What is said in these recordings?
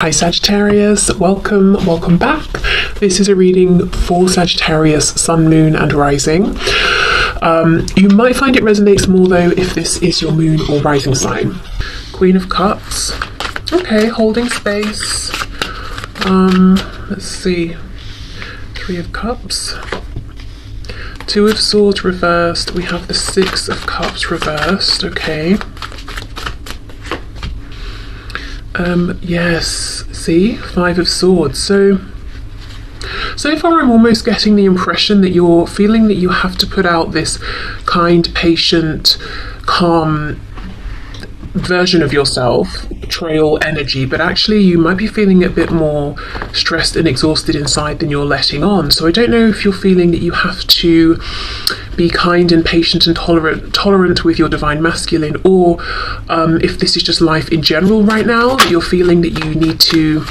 Hi Sagittarius, welcome back. This is a reading for Sagittarius, Sun, Moon and Rising. You might find it resonates more though if this is your Moon or Rising sign. Queen of Cups, okay, holding space. Let's see, Three of Cups, Two of Swords reversed, we have the Six of Cups reversed, okay. Yes, see, Five of Swords. So far I'm almost getting the impression that you're feeling that you have to put out this kind, patient, calm version of yourself, trail energy, but actually you might be feeling a bit more stressed and exhausted inside than you're letting on. So I don't know if you're feeling that you have to be kind and patient and tolerant with your divine masculine, or if this is just life in general right now, that you're feeling that you need to,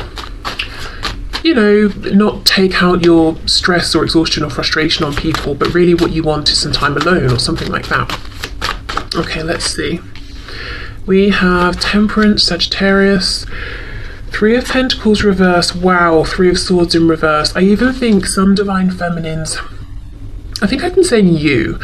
you know, not take out your stress or exhaustion or frustration on people, but really what you want is some time alone or something like that. Okay, let's see. We have Temperance, Sagittarius, Three of Pentacles reverse, wow, Three of Swords in reverse. I even think some divine feminines, I think I've been saying you.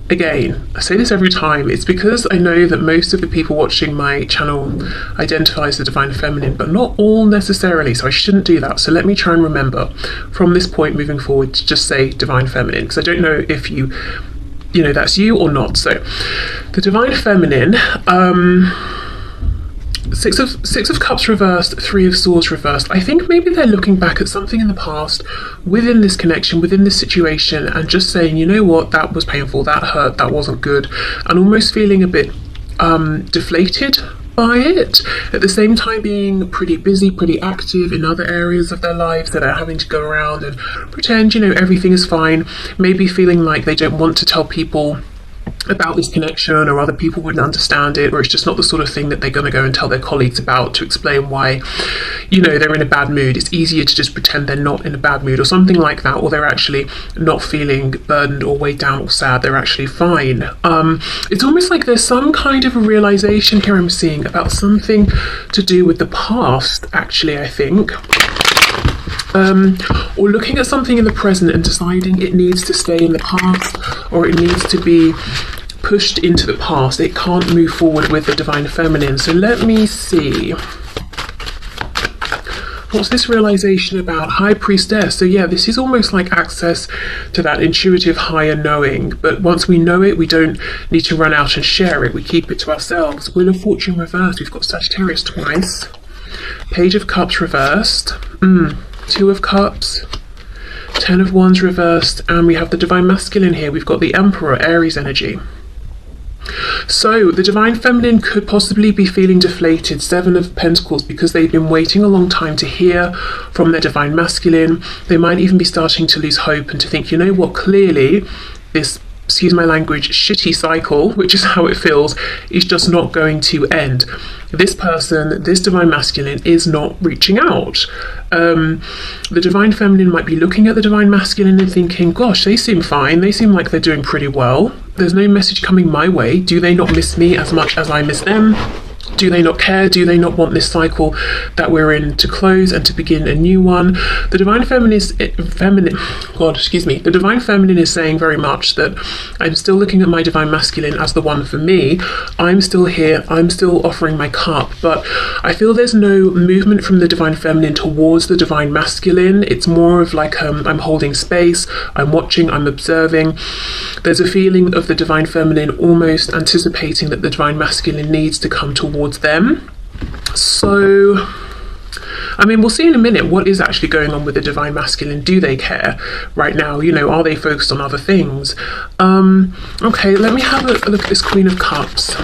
Again, I say this every time, it's because I know that most of the people watching my channel identify as the divine feminine, but not all necessarily, so I shouldn't do that. So let me try and remember from this point moving forward to just say divine feminine, because I don't know if you know that's you or not. So the divine feminine, Six of Cups reversed, Three of Swords reversed. I think maybe they're looking back at something in the past within this connection, within this situation, and just saying, you know what, that was painful, that hurt, that wasn't good, and almost feeling a bit deflated by it, at the same time being pretty busy, pretty active in other areas of their lives that are having to go around and pretend, you know, everything is fine, maybe feeling like they don't want to tell people about this connection, or other people wouldn't understand it, or it's just not the sort of thing that they're going to go and tell their colleagues about to explain why, you know, they're in a bad mood. It's easier to just pretend they're not in a bad mood or something like that, or they're actually not feeling burdened or weighed down or sad, they're actually fine. It's almost like there's some kind of a realization here I'm seeing about something to do with the past, actually, I think. Or looking at something in the present and deciding it needs to stay in the past, or it needs to be pushed into the past. It can't move forward with the divine feminine. So let me see. What's this realization about? High Priestess. So yeah, this is almost like access to that intuitive higher knowing, but once we know it, we don't need to run out and share it. We keep it to ourselves. Wheel of Fortune reversed. We've got Sagittarius twice. Page of Cups reversed. Two of Cups, Ten of Wands reversed, and we have the divine masculine here. We've got the Emperor, Aries energy. So the divine feminine could possibly be feeling deflated, Seven of Pentacles, because they've been waiting a long time to hear from their divine masculine. They might even be starting to lose hope and to think, you know what, clearly this, excuse my language, shitty cycle, which is how it feels, is just not going to end. This person, this divine masculine, is not reaching out. The divine feminine might be looking at the divine masculine and thinking, gosh, they seem fine, they seem like they're doing pretty well. There's no message coming my way. Do they not miss me as much as I miss them? Do they not care? Do they not want this cycle that we're in to close and to begin a new one? The divine feminine the divine feminine is saying very much that I'm still looking at my divine masculine as the one for me. I'm still here. I'm still offering my cup, but I feel there's no movement from the divine feminine towards the divine masculine. It's more of like I'm holding space, I'm watching, I'm observing. There's a feeling of the divine feminine almost anticipating that the divine masculine needs to come towards them. So I mean, we'll see in a minute what is actually going on with the divine masculine. Do they care right now? You know, are they focused on other things? Okay, let me have a look at this Queen of Cups.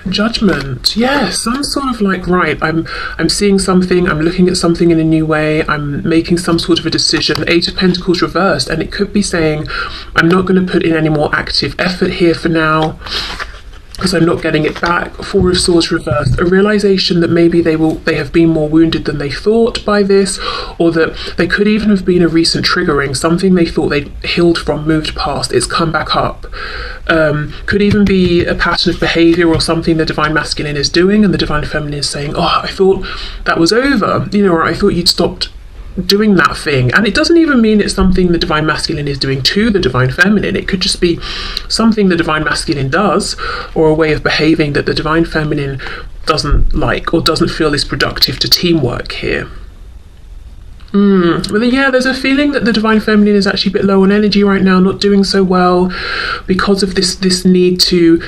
Judgment. Yes, I'm sort of like, right, I'm seeing something, I'm looking at something in a new way, I'm making some sort of a decision. Eight of Pentacles reversed, and it could be saying I'm not going to put in any more active effort here for now. because I'm not getting it back. Four of Swords reversed. A realization that maybe they have been more wounded than they thought by this, or that they could even have been a recent triggering, something they thought they'd healed from, moved past, it's come back up. Could even be a pattern of behavior or something the Divine Masculine is doing, and the Divine Feminine is saying, oh, I thought that was over, you know, or I thought you'd stopped doing that thing. And it doesn't even mean it's something the Divine Masculine is doing to the Divine Feminine. It could just be something the Divine Masculine does, or a way of behaving that the Divine Feminine doesn't like or doesn't feel is productive to teamwork here. But then, yeah, there's a feeling that the Divine Feminine is actually a bit low on energy right now, not doing so well because of this need to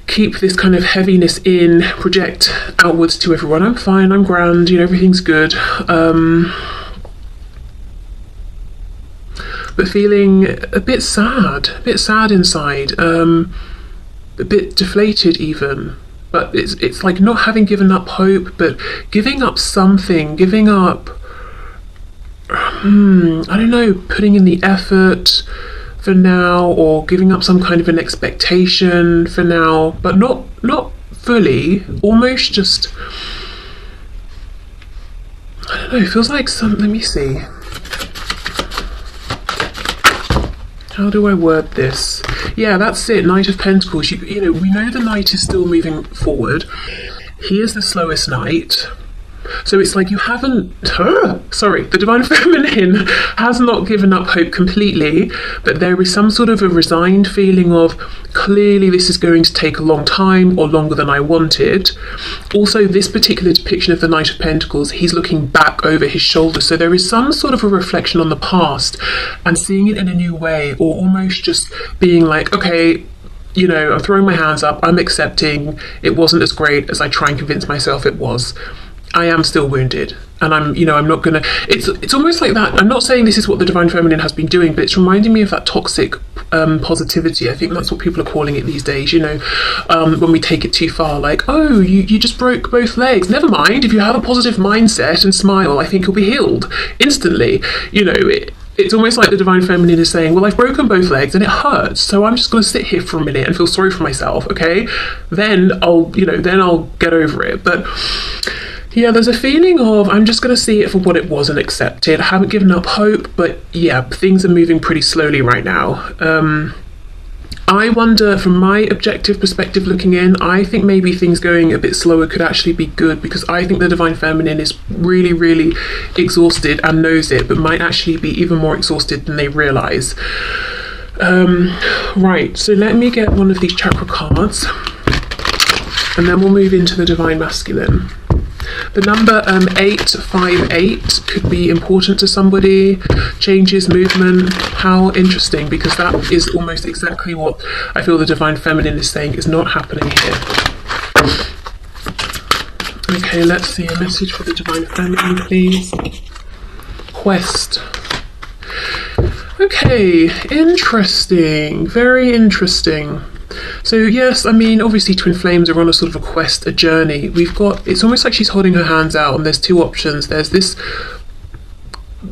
keep this kind of heaviness in, project outwards to everyone. I'm fine, I'm grand, you know, everything's good. But feeling a bit sad inside, a bit deflated even. But it's like not having given up hope, but giving up something, giving up, I don't know, putting in the effort for now, or giving up some kind of an expectation for now, but not fully, almost just, I don't know, it feels like let me see. How do I word this? Yeah, that's it, Knight of Pentacles. You know, we know the Knight is still moving forward. He is the slowest Knight. So it's like you haven't, the Divine Feminine has not given up hope completely, but there is some sort of a resigned feeling of, clearly this is going to take a long time, or longer than I wanted. Also, this particular depiction of the Knight of Pentacles, he's looking back over his shoulder, so there is some sort of a reflection on the past and seeing it in a new way, or almost just being like, okay, you know, I'm throwing my hands up, I'm accepting it wasn't as great as I try and convince myself it was. I am still wounded, and I'm not gonna, it's almost like that. I'm not saying this is what the Divine Feminine has been doing, but it's reminding me of that toxic positivity. I think that's what people are calling it these days, you know, when we take it too far, like, oh, you just broke both legs. Never mind, if you have a positive mindset and smile, I think you'll be healed instantly. You know, it's almost like the Divine Feminine is saying, well, I've broken both legs and it hurts, so I'm just going to sit here for a minute and feel sorry for myself, okay? Then I'll get over it. But yeah, there's a feeling of, I'm just going to see it for what it was and accept it. I haven't given up hope, but yeah, things are moving pretty slowly right now. I wonder, from my objective perspective looking in, I think maybe things going a bit slower could actually be good, because I think the Divine Feminine is really, really exhausted and knows it, but might actually be even more exhausted than they realise. Right, so let me get one of these chakra cards, and then we'll move into the Divine Masculine. The number 858 could be important to somebody. Changes, movement. How interesting, because that is almost exactly what I feel the Divine Feminine is saying is not happening here. Okay, let's see a message for the Divine Feminine, please. Quest. Okay, interesting. Very interesting. So yes, I mean, obviously Twin Flames are on a sort of a quest, a journey. We've got, it's almost like she's holding her hands out, and there's two options. There's this,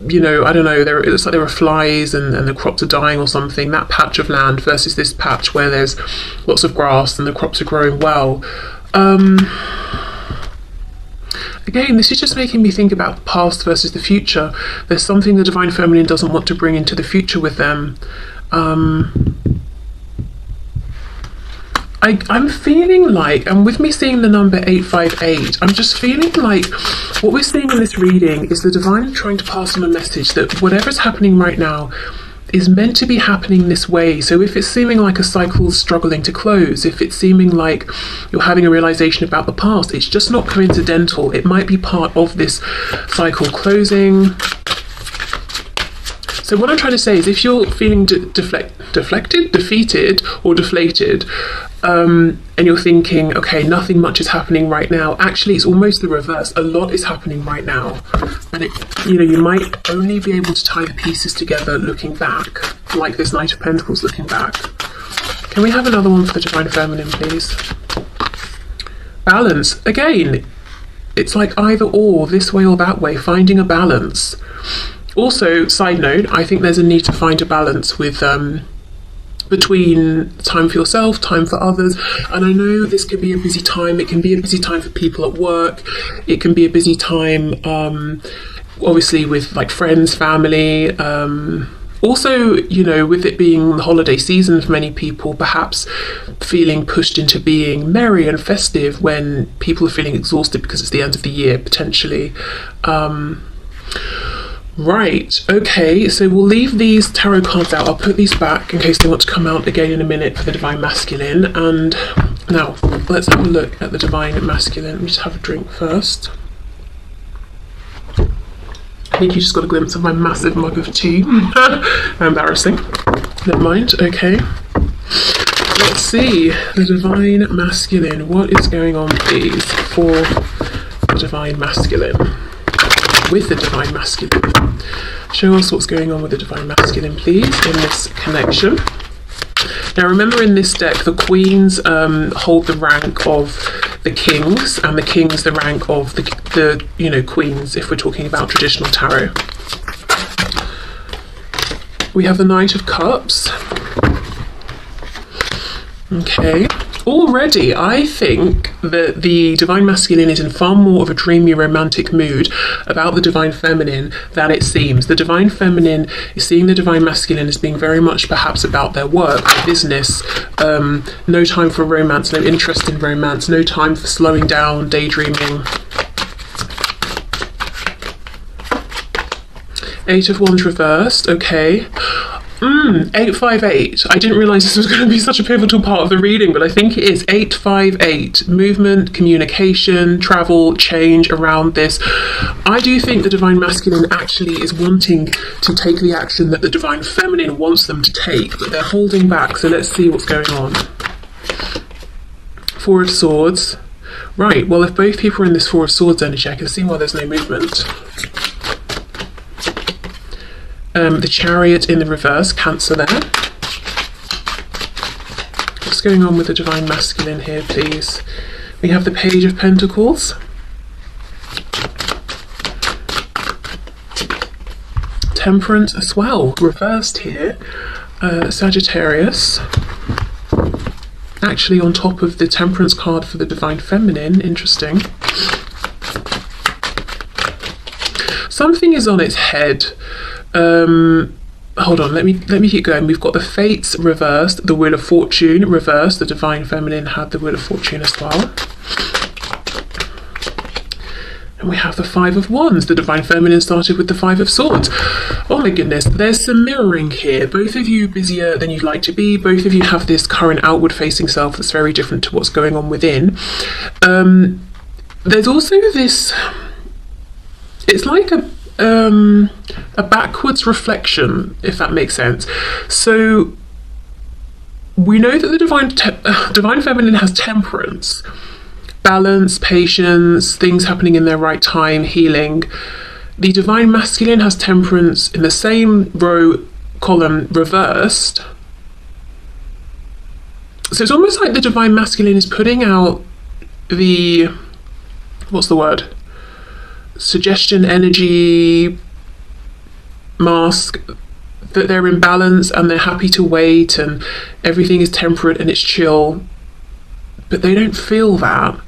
you know, I don't know, it looks like there are flies and the crops are dying or something, that patch of land, versus this patch where there's lots of grass and the crops are growing well. Again, this is just making me think about the past versus the future. There's something the Divine Feminine doesn't want to bring into the future with them. I'm feeling like, and with me seeing the number 858, I'm just feeling like what we're seeing in this reading is the Divine trying to pass on a message that whatever's happening right now is meant to be happening this way. So if it's seeming like a cycle's struggling to close, if it's seeming like you're having a realization about the past, it's just not coincidental. It might be part of this cycle closing. So what I'm trying to say is, if you're feeling defeated or deflated, and you're thinking, okay, nothing much is happening right now, actually it's almost the reverse. A lot is happening right now, and you might only be able to tie the pieces together looking back, like this Knight of Pentacles looking back. Can we have another one for the Divine Feminine, please? Balance. Again, it's like either or, this way or that way, finding a balance. Also, side note, I think there's a need to find a balance with between time for yourself, time for others. And I know this could be a busy time. It can be a busy time for people at work. It can be a busy time, obviously, with like friends, family. Also, you know, with it being the holiday season for many people, perhaps feeling pushed into being merry and festive when people are feeling exhausted because it's the end of the year, potentially. Right, okay, so we'll leave these tarot cards out. I'll put these back in case they want to come out again in a minute for the Divine Masculine. And now, let's have a look at the Divine Masculine. Let me just have a drink first. I think you just got a glimpse of my massive mug of tea. Embarrassing. Never mind, okay. Let's see, the Divine Masculine. What is going on, please, for the Divine Masculine? With the Divine Masculine. Show us what's going on with the Divine Masculine, please, in this connection. Now remember, in this deck, the Queens hold the rank of the Kings, and the Kings the rank of the you know, Queens, if we're talking about traditional tarot. We have the Knight of Cups. Okay. Already, I think that the Divine Masculine is in far more of a dreamy, romantic mood about the Divine Feminine than it seems. The Divine Feminine is seeing the Divine Masculine as being very much perhaps about their work, their business, no time for romance, no interest in romance, no time for slowing down, daydreaming. Eight of Wands reversed, okay. 858. I didn't realise this was going to be such a pivotal part of the reading, but I think it is. 858. Movement, communication, travel, change around this. I do think the Divine Masculine actually is wanting to take the action that the Divine Feminine wants them to take, but they're holding back. So let's see what's going on. Four of Swords. Right, well, if both people are in this Four of Swords energy, I can see why there's no movement. The Chariot in the reverse, Cancer there. What's going on with the Divine Masculine here, please? We have the Page of Pentacles. Temperance as well, reversed here. Sagittarius. Actually on top of the Temperance card for the Divine Feminine, interesting. Something is on its head. Hold on, let me keep going. We've got the Fates reversed, the Wheel of Fortune reversed. The Divine Feminine had the Wheel of Fortune as well. And we have the Five of Wands. The Divine Feminine started with the Five of Swords. Oh my goodness, there's some mirroring here. Both of you busier than you'd like to be. Both of you have this current outward facing self that's very different to what's going on within. There's also this, it's like a backwards reflection, if that makes sense. So we know that the Divine Feminine has temperance, balance, patience, things happening in their right time, healing. The Divine Masculine has temperance in the same row column reversed. So it's almost like the Divine Masculine is putting out the, what's the word? Suggestion, energy, mask, that they're in balance and they're happy to wait and everything is temperate and it's chill, but they don't feel that.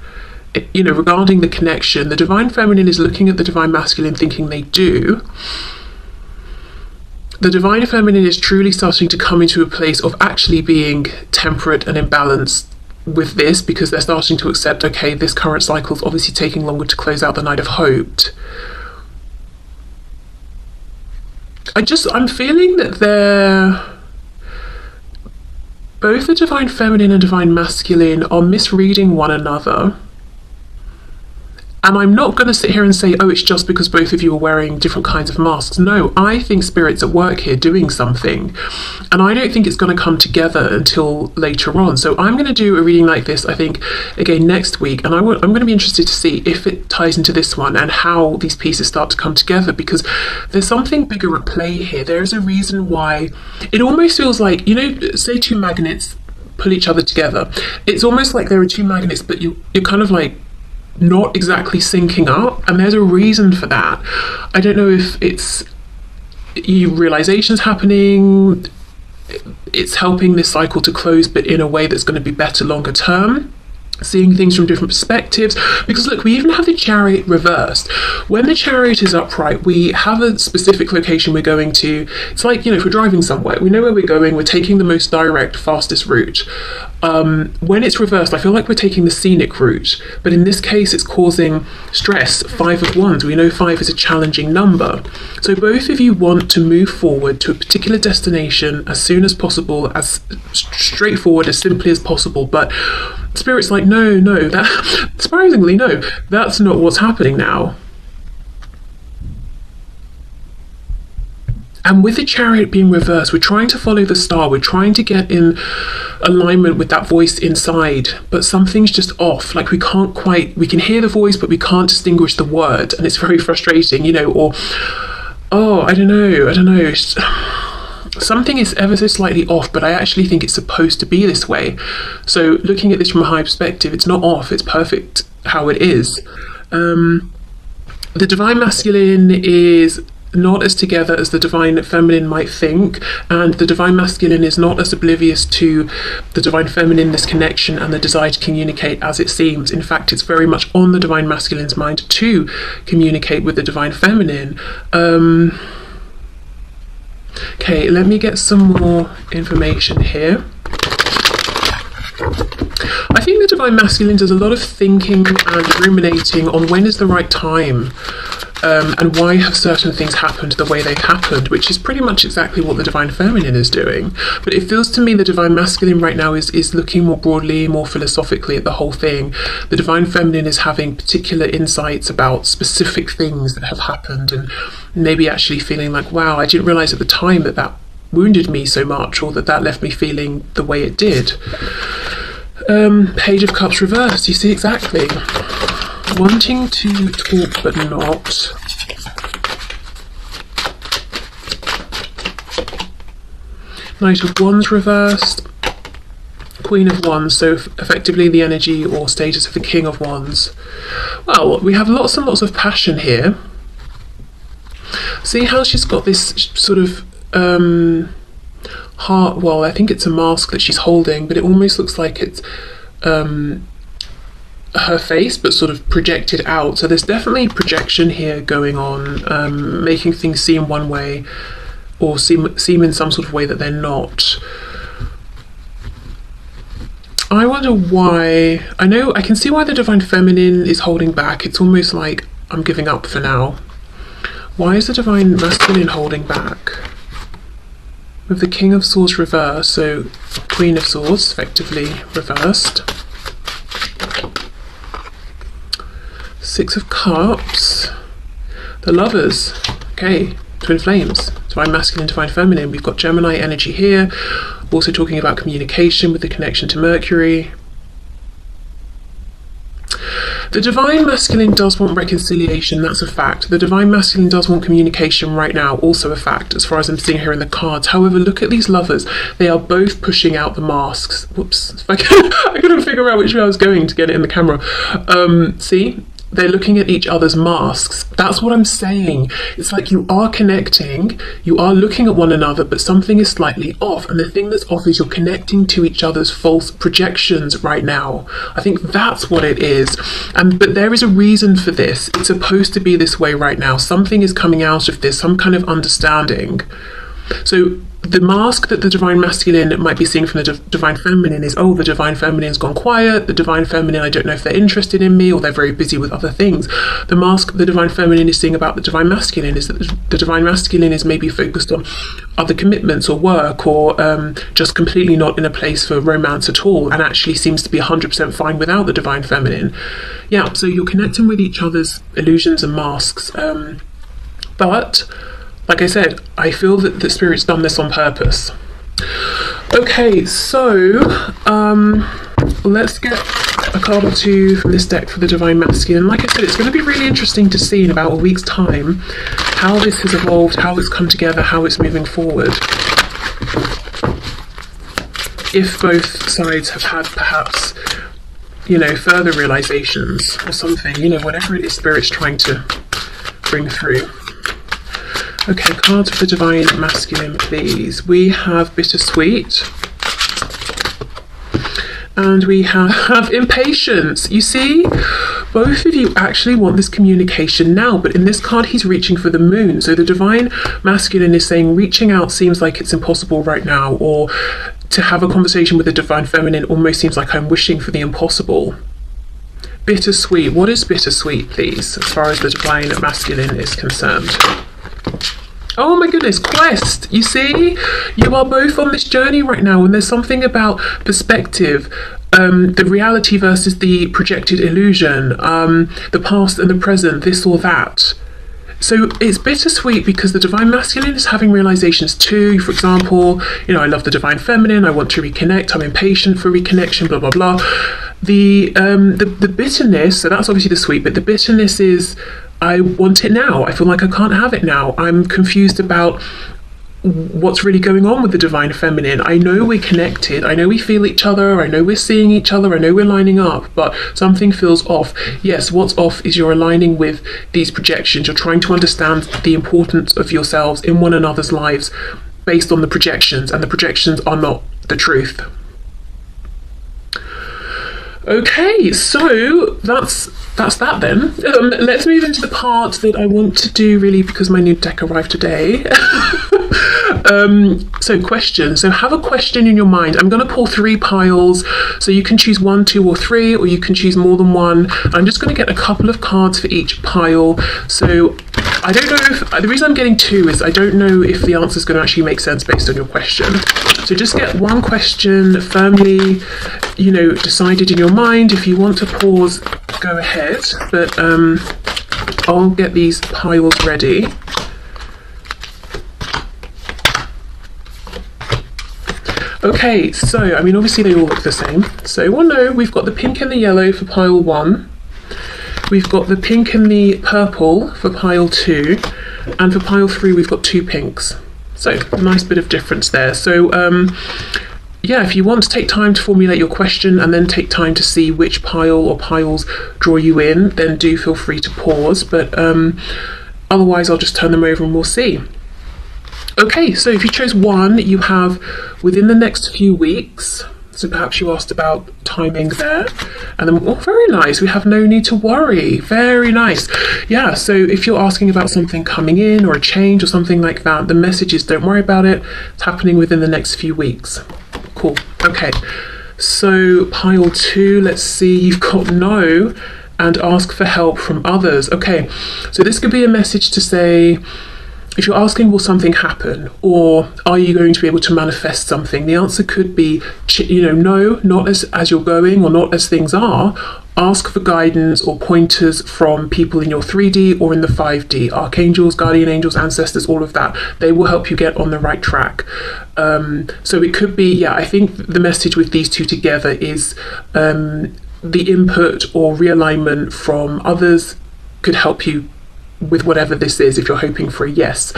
You know, regarding the connection, the Divine Feminine is looking at the Divine Masculine thinking they do. The Divine Feminine is truly starting to come into a place of actually being temperate and in balance with this, because they're starting to accept, okay, this current cycle is obviously taking longer to close out than I'd have hoped. I'm feeling that both the Divine Feminine and Divine Masculine are misreading one another. And I'm not going to sit here and say, oh, it's just because both of you are wearing different kinds of masks. No, I think Spirit's at work here doing something. And I don't think it's going to come together until later on. So I'm going to do a reading like this, I think, again next week. And I'm going to be interested to see if it ties into this one and how these pieces start to come together, because there's something bigger at play here. There's a reason why it almost feels like, you know, say two magnets pull each other together. It's almost like there are two magnets, but you're kind of like not exactly syncing up, and there's a reason for that. I don't know if it's realizations happening, it's helping this cycle to close, but in a way that's going to be better longer term. Seeing things from different perspectives, because look, we even have the Chariot reversed. When the Chariot is upright, we have a specific location we're going to. It's like, if we're driving somewhere, we know where we're going, we're taking the most direct, fastest route. When it's reversed, I feel like we're taking the scenic route, but in this case it's causing stress. 5 of Wands, we know 5 is a challenging number, so both of you want to move forward to a particular destination as soon as possible, as straightforward, as simply as possible, but Spirit's like, no, that surprisingly, no, that's not what's happening now. And with the Chariot being reversed, we're trying to follow the star, we're trying to get in alignment with that voice inside, but something's just off. Like we can hear the voice, but we can't distinguish the word, and it's very frustrating, or, I don't know. Something is ever so slightly off, but I actually think it's supposed to be this way. So looking at this from a high perspective, it's not off, it's perfect how it is. The Divine Masculine is not as together as the Divine Feminine might think, and the Divine Masculine is not as oblivious to the Divine Feminine, this connection and the desire to communicate as it seems. In fact, it's very much on the Divine Masculine's mind to communicate with the Divine Feminine. Okay, let me get some more information here. I think the Divine Masculine does a lot of thinking and ruminating on when is the right time, and why have certain things happened the way they've happened, which is pretty much exactly what the Divine Feminine is doing. But it feels to me the Divine Masculine right now is looking more broadly, more philosophically at the whole thing. The Divine Feminine is having particular insights about specific things that have happened, and maybe actually feeling like, wow, I didn't realise at the time that wounded me so much, or that left me feeling the way it did. Page of Cups reversed, you see exactly. Wanting to talk but not. Knight of Wands reversed. Queen of Wands, so effectively the energy or status of the King of Wands. Well, we have lots and lots of passion here. See how she's got this sort of heart, well, I think it's a mask that she's holding, but it almost looks like it's her face, but sort of projected out. So there's definitely projection here going on, making things seem one way, or seem in some sort of way that they're not. I wonder why. I can see why the Divine Feminine is holding back. It's almost like I'm giving up for now. Why is the Divine Masculine holding back? With the King of Swords reversed, so Queen of Swords effectively reversed. 6 of Cups. The Lovers. Okay, Twin Flames. Divine Masculine, Divine Feminine. We've got Gemini energy here. Also talking about communication with the connection to Mercury. The Divine Masculine does want reconciliation, that's a fact. The Divine Masculine does want communication right now, also a fact, as far as I'm seeing here in the cards. However, look at these lovers. They are both pushing out the masks. Whoops. I couldn't figure out which way I was going to get it in the camera. See? They're looking at each other's masks. That's what I'm saying. It's like you are connecting, you are looking at one another, but something is slightly off. And the thing that's off is you're connecting to each other's false projections right now. I think that's what it is. But there is a reason for this. It's supposed to be this way right now. Something is coming out of this, some kind of understanding. So the mask that the Divine Masculine might be seeing from the Divine Feminine is, oh, the Divine Feminine's gone quiet, the Divine Feminine, I don't know if they're interested in me, or they're very busy with other things. The mask the Divine Feminine is seeing about the Divine Masculine is that the Divine Masculine is maybe focused on other commitments or work, or just completely not in a place for romance at all, and actually seems to be 100% fine without the Divine Feminine. Yeah, so you're connecting with each other's illusions and masks. But like I said, I feel that the Spirit's done this on purpose. Okay, so let's get a card or two from this deck for the Divine Masculine. Like I said, it's going to be really interesting to see in about a week's time how this has evolved, how it's come together, how it's moving forward. If both sides have had perhaps, further realizations or something, whatever it is Spirit's trying to bring through. Okay, cards for divine masculine, please. We have bittersweet. And we have impatience. You see, both of you actually want this communication now, but in this card, he's reaching for the moon. So the divine masculine is saying reaching out seems like it's impossible right now, or to have a conversation with the divine feminine almost seems like I'm wishing for the impossible. Bittersweet. What is bittersweet, please, as far as the divine masculine is concerned? Oh my goodness, quest. You see, you are both on this journey right now, and there's something about perspective, the reality versus the projected illusion, the past and the present, this or that. So it's bittersweet because the divine masculine is having realizations too. For example, you know, I love the divine feminine, I want to reconnect, I'm impatient for reconnection, blah blah blah. The bitterness, so that's obviously the sweet, but the bitterness is I want it now. I feel like I can't have it now. I'm confused about what's really going on with the divine feminine. I know we're connected, I know we feel each other, I know we're seeing each other, I know we're lining up, but something feels off. Yes, what's off is you're aligning with these projections. You're trying to understand the importance of yourselves in one another's lives based on the projections, and the projections are not the truth. Okay, so that's that then. Let's move into the part that I want to do really because my new deck arrived today. So questions. So have a question in your mind. I'm going to pull 3 piles, so you can choose 1, 2 or 3, or you can choose more than one. I'm just going to get a couple of cards for each pile. So I don't know if, the reason I'm getting 2 is I don't know if the answer is going to actually make sense based on your question. So just get one question firmly, you know, decided in your mind. If you want to pause, go ahead, but I'll get these piles ready. Okay, so I mean obviously they all look the same. So well, no, we've got the pink and the yellow for pile 1. We've got the pink and the purple for pile 2, and for pile 3 we've got 2 pinks. So a nice bit of difference there. So yeah, if you want to take time to formulate your question and then take time to see which pile or piles draw you in, then do feel free to pause, but otherwise I'll just turn them over and we'll see. Okay, so if you chose 1, you have within the next few weeks. So perhaps you asked about timing there. And then, oh, very nice. We have no need to worry. Very nice. Yeah, so if you're asking about something coming in or a change or something like that, the message is don't worry about it. It's happening within the next few weeks. Cool. Okay, so pile 2, let's see. You've got no and ask for help from others. Okay, so this could be a message to say, if you're asking, will something happen, or are you going to be able to manifest something? The answer could be, you know, no, not as you're going or not as things are. Ask for guidance or pointers from people in your 3D or in the 5D, archangels, guardian angels, ancestors, all of that. They will help you get on the right track. So it could be, yeah, I think the message with these two together is the input or realignment from others could help you with whatever this is, if you're hoping for a yes.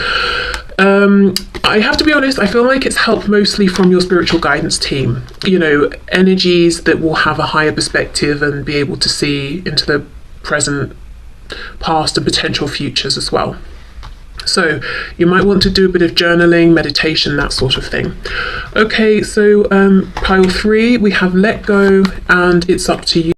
I have to be honest, I feel like it's helped mostly from your spiritual guidance team, you know, energies that will have a higher perspective and be able to see into the present, past and potential futures as well. So you might want to do a bit of journaling, meditation, that sort of thing. Okay, so pile 3, we have let go and it's up to you.